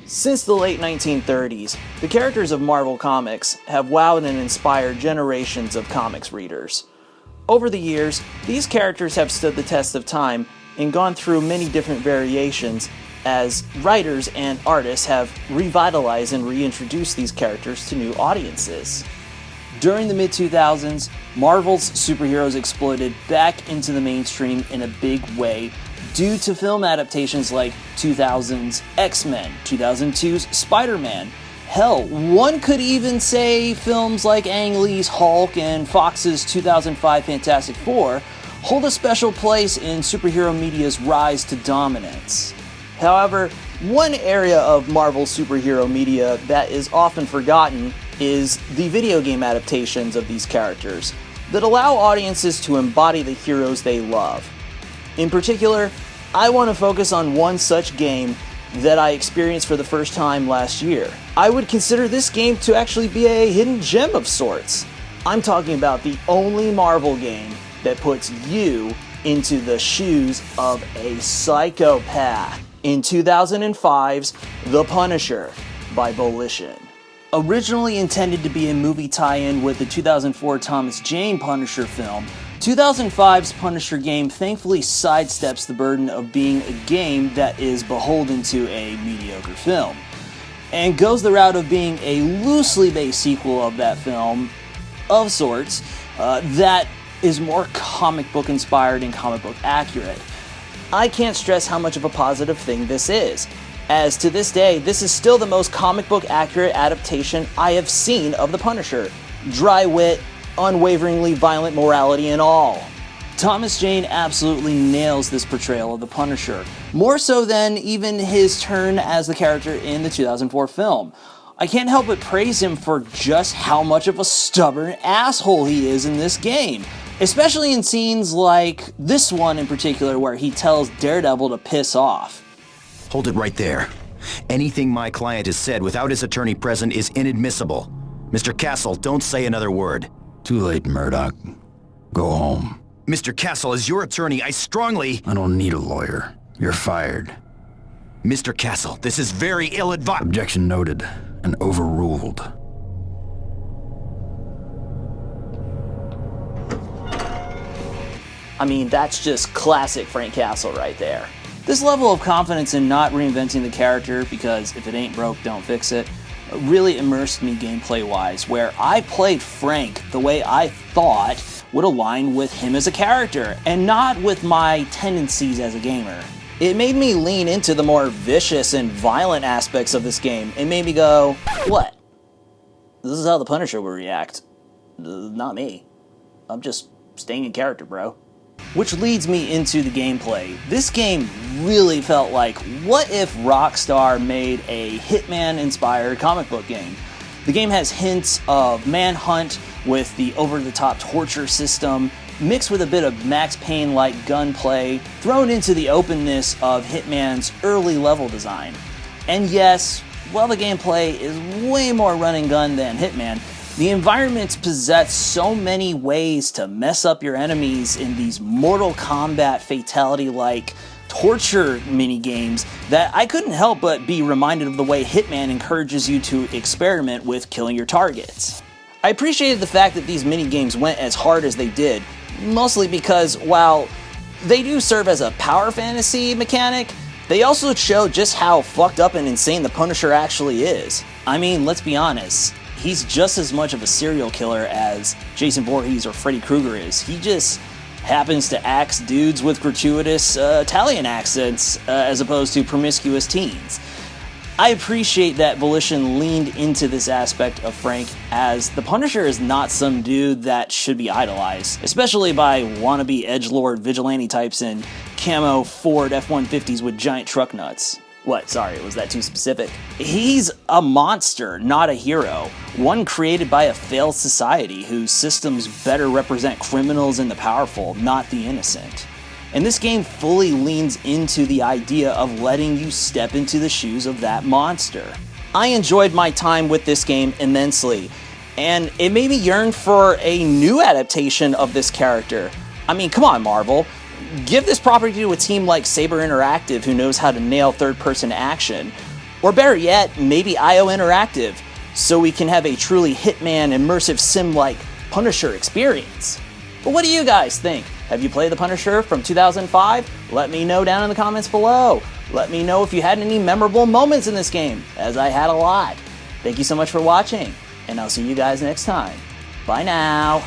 Since the late 1930s, the characters of Marvel Comics have wowed and inspired generations of comics readers. Over the years, these characters have stood the test of time and gone through many different variations as writers and artists have revitalized and reintroduced these characters to new audiences. During the mid-2000s, Marvel's superheroes exploded back into the mainstream in a big way due to film adaptations like 2000's X-Men, 2002's Spider-Man. Hell, one could even say films like Ang Lee's Hulk and Fox's 2005 Fantastic Four hold a special place in superhero media's rise to dominance. However, one area of Marvel superhero media that is often forgotten is the video game adaptations of these characters that allow audiences to embody the heroes they love. In particular, I want to focus on one such game that I experienced for the first time last year. I would consider this game to actually be a hidden gem of sorts. I'm talking about the only Marvel game that puts you into the shoes of a psychopath. In 2005's The Punisher by Volition. Originally intended to be a movie tie-in with the 2004 Thomas Jane Punisher film, 2005's Punisher game thankfully sidesteps the burden of being a game that is beholden to a mediocre film, and goes the route of being a loosely based sequel of that film, of sorts, that is more comic book inspired and comic book accurate. I can't stress how much of a positive thing this is, as to this day, this is still the most comic book accurate adaptation I have seen of the Punisher. Dry wit, unwaveringly violent morality and all. Thomas Jane absolutely nails this portrayal of the Punisher, more so than even his turn as the character in the 2004 film. I can't help but praise him for just how much of a stubborn asshole he is in this game, especially in scenes like this one in particular where he tells Daredevil to piss off. Hold it right there. Anything my client has said without his attorney present is inadmissible. Mr. Castle, don't say another word. Too late, Murdoch. Go home. Mr. Castle, as your attorney, I don't need a lawyer. You're fired. Mr. Castle, this is very ill-advised. Objection noted and overruled. I mean, that's just classic Frank Castle right there. This level of confidence in not reinventing the character, because if it ain't broke, don't fix it, really immersed me gameplay-wise, where I played Frank the way I thought would align with him as a character, and not with my tendencies as a gamer. It made me lean into the more vicious and violent aspects of this game. It made me go, what? This is how the Punisher would react. Not me. I'm just staying in character, bro. Which leads me into the gameplay. This game really felt like, what if Rockstar made a Hitman-inspired comic book game? The game has hints of Manhunt with the over-the-top torture system, mixed with a bit of Max Payne-like gunplay, thrown into the openness of Hitman's early level design. And yes, while the gameplay is way more run and gun than Hitman, the environments possess so many ways to mess up your enemies in these Mortal Kombat fatality-like torture mini-games that I couldn't help but be reminded of the way Hitman encourages you to experiment with killing your targets. I appreciated the fact that these mini-games went as hard as they did, mostly because while they do serve as a power fantasy mechanic, they also show just how fucked up and insane the Punisher actually is. I mean, let's be honest. He's just as much of a serial killer as Jason Voorhees or Freddy Krueger is. He just happens to axe dudes with gratuitous Italian accents as opposed to promiscuous teens. I appreciate that Volition leaned into this aspect of Frank, as the Punisher is not some dude that should be idolized, especially by wannabe edgelord vigilante types in camo Ford F-150s with giant truck nuts. What? Sorry, was that too specific? He's a monster, not a hero. One created by a failed society whose systems better represent criminals and the powerful, not the innocent. And this game fully leans into the idea of letting you step into the shoes of that monster. I enjoyed my time with this game immensely, and it made me yearn for a new adaptation of this character. I mean, come on, Marvel. give this property to a team like Saber Interactive who knows how to nail third-person action. Or better yet, maybe IO Interactive, so we can have a truly Hitman immersive sim-like Punisher experience. But what do you guys think? Have you played the Punisher from 2005? Let me know down in the comments below. Let me know if you had any memorable moments in this game, as I had a lot. Thank you so much for watching, and I'll see you guys next time. Bye now.